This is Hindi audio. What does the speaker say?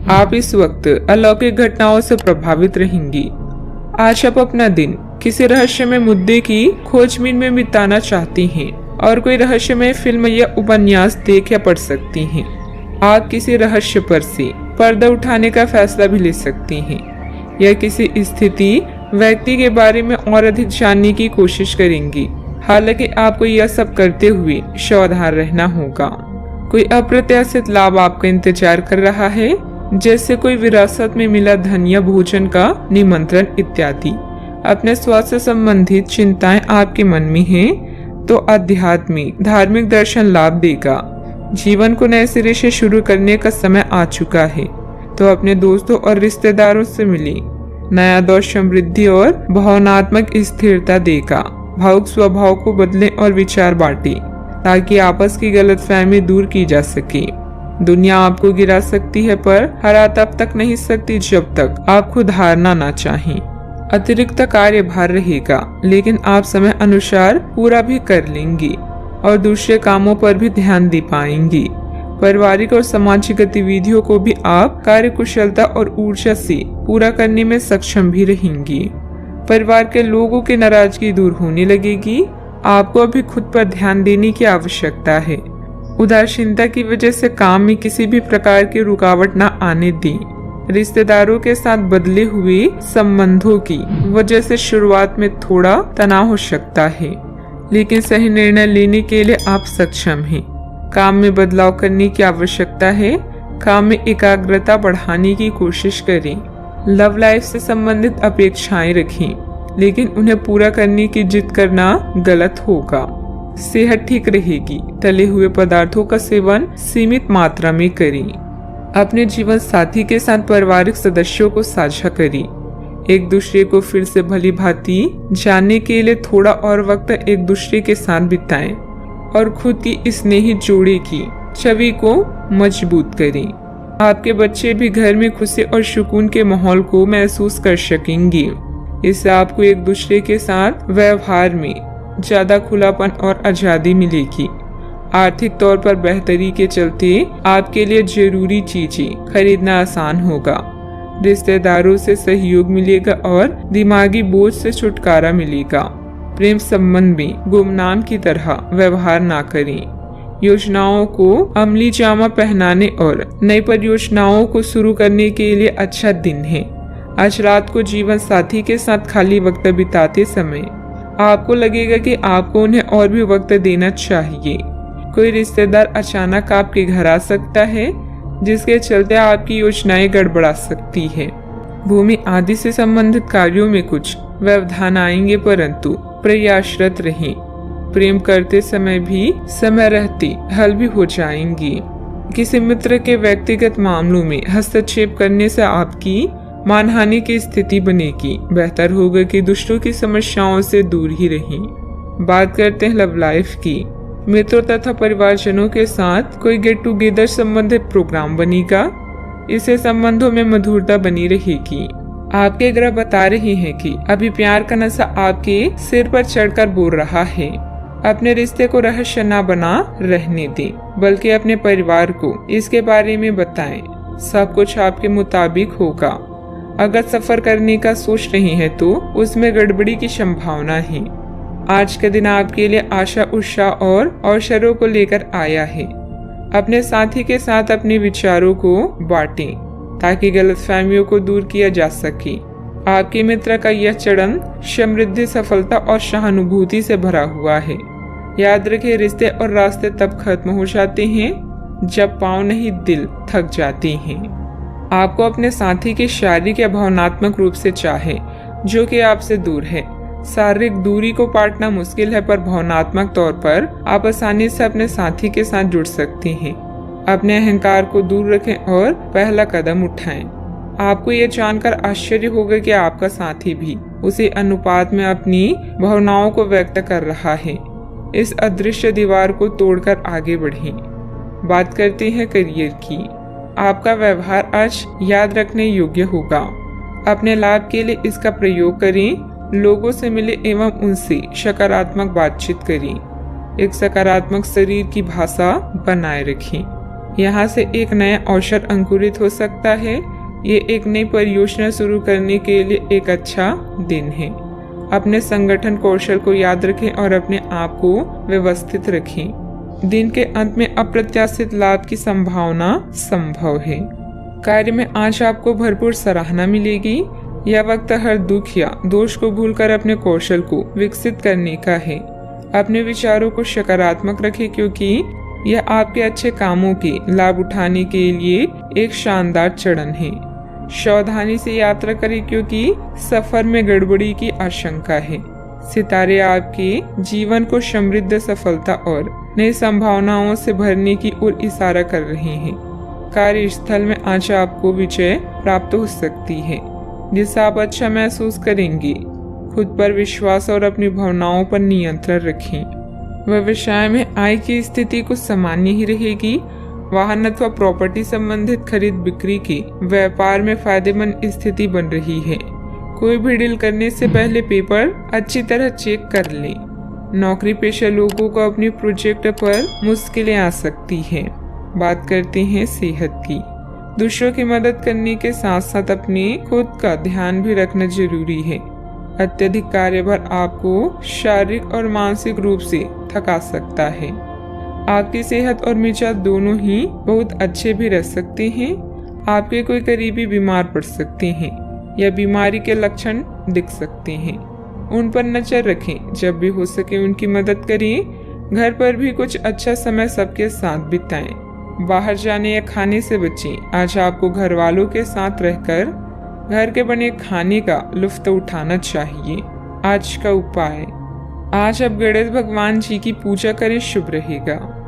आप इस वक्त अलौकिक घटनाओं से प्रभावित रहेंगी। आज आप अपना दिन किसी रहस्यमय मुद्दे की खोजबीन में बिताना चाहती हैं और कोई रहस्यमय फिल्म या उपन्यास देख या पढ़ सकती हैं। आप किसी रहस्य पर से पर्दा उठाने का फैसला भी ले सकती हैं या किसी स्थिति व्यक्ति के बारे में और अधिक जानने की कोशिश करेंगी। हालांकि आपको यह सब करते हुए सावधान रहना होगा। कोई अप्रत्याशित लाभ आपका इंतजार कर रहा है, जैसे कोई विरासत में मिला धन या भोजन का निमंत्रण इत्यादि। अपने स्वास्थ्य संबंधित चिंताएं आपके मन में हैं, तो आध्यात्मिक धार्मिक दर्शन लाभ देगा। जीवन को नए सिरे से शुरू करने का समय आ चुका है, तो अपने दोस्तों और रिश्तेदारों से मिले। नया दौर समृद्धि और भावनात्मक स्थिरता देगा। भावुक स्वभाव को बदलें और विचार बांटें, ताकि आपस की गलतफहमी दूर की जा सके। दुनिया आपको गिरा सकती है, पर हरा तब तक नहीं सकती जब तक आप खुद हारना ना चाहें। अतिरिक्त कार्यभार रहेगा, लेकिन आप समय अनुसार पूरा भी कर लेंगी और दूसरे कामों पर भी ध्यान दे पाएंगी। पारिवारिक और सामाजिक गतिविधियों को भी आप कार्यकुशलता और ऊर्जा से पूरा करने में सक्षम भी रहेंगी। परिवार के लोगों की नाराजगी दूर होने लगेगी। आपको अभी खुद पर ध्यान देने की आवश्यकता है। उदासीनता की वजह से काम में किसी भी प्रकार की रुकावट न आने दें। रिश्तेदारों के साथ बदले हुए संबंधों की वजह से शुरुआत में थोड़ा तनाव हो सकता है, लेकिन सही निर्णय लेने के लिए आप सक्षम हैं। काम में बदलाव करने की आवश्यकता है। काम में एकाग्रता बढ़ाने की कोशिश करें। लव लाइफ से संबंधित अपेक्षाएं रखें, लेकिन उन्हें पूरा करने की जिद करना गलत होगा। सेहत ठीक रहेगी। तले हुए पदार्थों का सेवन सीमित मात्रा में करें। अपने जीवन साथी के साथ पारिवारिक सदस्यों को साझा करें। एक दूसरे को फिर से भली भांति जानने के लिए थोड़ा और वक्त एक दूसरे के साथ बिताएं और खुद की स्नेही जोड़ी की छवि को मजबूत करें। आपके बच्चे भी घर में खुशी और सुकून के माहौल को महसूस कर सकेंगे। इससे आपको एक दूसरे के साथ व्यवहार में ज्यादा खुलापन और आजादी मिलेगी। आर्थिक तौर पर बेहतरी के चलते आपके लिए जरूरी चीजें खरीदना आसान होगा। रिश्तेदारों से सहयोग मिलेगा और दिमागी बोझ से छुटकारा मिलेगा। प्रेम संबंध में गुमनाम की तरह व्यवहार ना करें। योजनाओं को अमली जामा पहनाने और नई परियोजनाओं को शुरू करने के लिए अच्छा दिन है। आज रात को जीवन साथी के साथ खाली वक्त बिताते समय आपको लगेगा कि आपको उन्हें और भी वक्त देना चाहिए। कोई रिश्तेदार अचानक आपके घर आ सकता है, जिसके चलते आपकी योजनाएं गड़बड़ा सकती है। भूमि आदि से संबंधित कार्यों में कुछ व्यवधान आएंगे, परंतु प्रयासरत रहें। प्रेम करते समय भी समय रहते हल भी हो जाएंगी। किसी मित्र के व्यक्तिगत मामलों में हस्तक्षेप करने से आपकी मानहानि की स्थिति बनेगी। बेहतर होगा कि दूसरों की समस्याओं से दूर ही रहें। बात करते हैं लव लाइफ की। मित्रों तथा परिवारजनों के साथ कोई गेट टुगेदर संबंधित प्रोग्राम बनेगा। इससे संबंधों में मधुरता बनी रहेगी। आपके ग्रह बता रहे हैं कि अभी प्यार का नशा आपके सिर पर चढ़कर बोल रहा है। अपने रिश्ते को रहस्य न बना रहने दें, बल्कि अपने परिवार को इसके बारे में बताएं। सब कुछ आपके मुताबिक होगा। अगर सफर करने का सोच रहे हैं तो उसमें गड़बड़ी की संभावना है। आज का दिन आपके लिए आशा उत्साह और अवसरों को लेकर आया है। अपने साथी के साथ अपने विचारों को बांटें, ताकि गलतफहमियों को दूर किया जा सके। आपके मित्र का यह चरण समृद्धि, सफलता और सहानुभूति से भरा हुआ है। याद रखें, रिश्ते और रास्ते तब खत्म हो जाते हैं जब पांव नहीं दिल थक जाते हैं। आपको अपने साथी की शारीरिक या भावनात्मक रूप से चाहे, जो कि आपसे दूर है। शारीरिक दूरी को पाटना मुश्किल है, पर भावनात्मक तौर पर आप आसानी से अपने साथी के साथ जुड़ सकते हैं। अपने अहंकार को दूर रखें और पहला कदम उठाएं। आपको ये जानकर आश्चर्य होगा कि आपका साथी भी उसी अनुपात में अपनी भावनाओं को व्यक्त कर रहा है। इस अदृश्य दीवार को तोड़कर आगे बढ़ें। बात करते हैं करियर की। आपका व्यवहार आज याद रखने योग्य होगा। अपने लाभ के लिए इसका प्रयोग करें। लोगों से मिले एवं उनसे सकारात्मक बातचीत करें। एक सकारात्मक शरीर की भाषा बनाए रखें। यहाँ से एक नया अवसर अंकुरित हो सकता है। ये एक नई परियोजना शुरू करने के लिए एक अच्छा दिन है। अपने संगठन कौशल को याद रखें और अपने आप को व्यवस्थित रखें। दिन के अंत में अप्रत्याशित लाभ की संभावना संभव है। कार्य में आज आपको भरपूर सराहना मिलेगी। यह वक्त हर दुख या दोष को भूलकर अपने कौशल को विकसित करने का है। अपने विचारों को सकारात्मक रखें क्योंकि यह आपके अच्छे कामों के लाभ उठाने के लिए एक शानदार चरण है। सावधानी से यात्रा करें क्योंकि सफर में गड़बड़ी की आशंका है। सितारे आपके जीवन को समृद्ध, सफलता और नई संभावनाओं से भरने की ओर इशारा कर रहे हैं। कार्यस्थल में आज आपको विजय प्राप्त हो सकती है जिससे आप अच्छा महसूस करेंगे। खुद पर विश्वास और अपनी भावनाओं पर नियंत्रण रखें। व्यवसाय में आय की स्थिति कुछ सामान्य ही रहेगी। वाहन अथवा प्रॉपर्टी संबंधित खरीद बिक्री के व्यापार में फायदेमंद स्थिति बन रही है। कोई भी डील करने से पहले पेपर अच्छी तरह चेक कर लें। नौकरी पेशा लोगों को अपनी प्रोजेक्ट पर मुश्किलें आ सकती हैं। बात करते हैं सेहत की। दूसरों की मदद करने के साथ साथ अपने खुद का ध्यान भी रखना जरूरी है। अत्यधिक कार्यभार आपको शारीरिक और मानसिक रूप से थका सकता है। आपकी सेहत और मिजाज दोनों ही बहुत अच्छे भी रह सकते हैं। आपके कोई करीबी बीमार पड़ सकते हैं या बीमारी के लक्षण दिख सकते हैं। उन पर नजर रखें। जब भी हो सके उनकी मदद करें। घर पर भी कुछ अच्छा समय सबके साथ बिताएं। बाहर जाने या खाने से बचें। आज आपको घर वालों के साथ रहकर घर के बने खाने का लुत्फ उठाना चाहिए। आज का उपाय, आज आप गणेश भगवान जी की पूजा करें, शुभ रहेगा।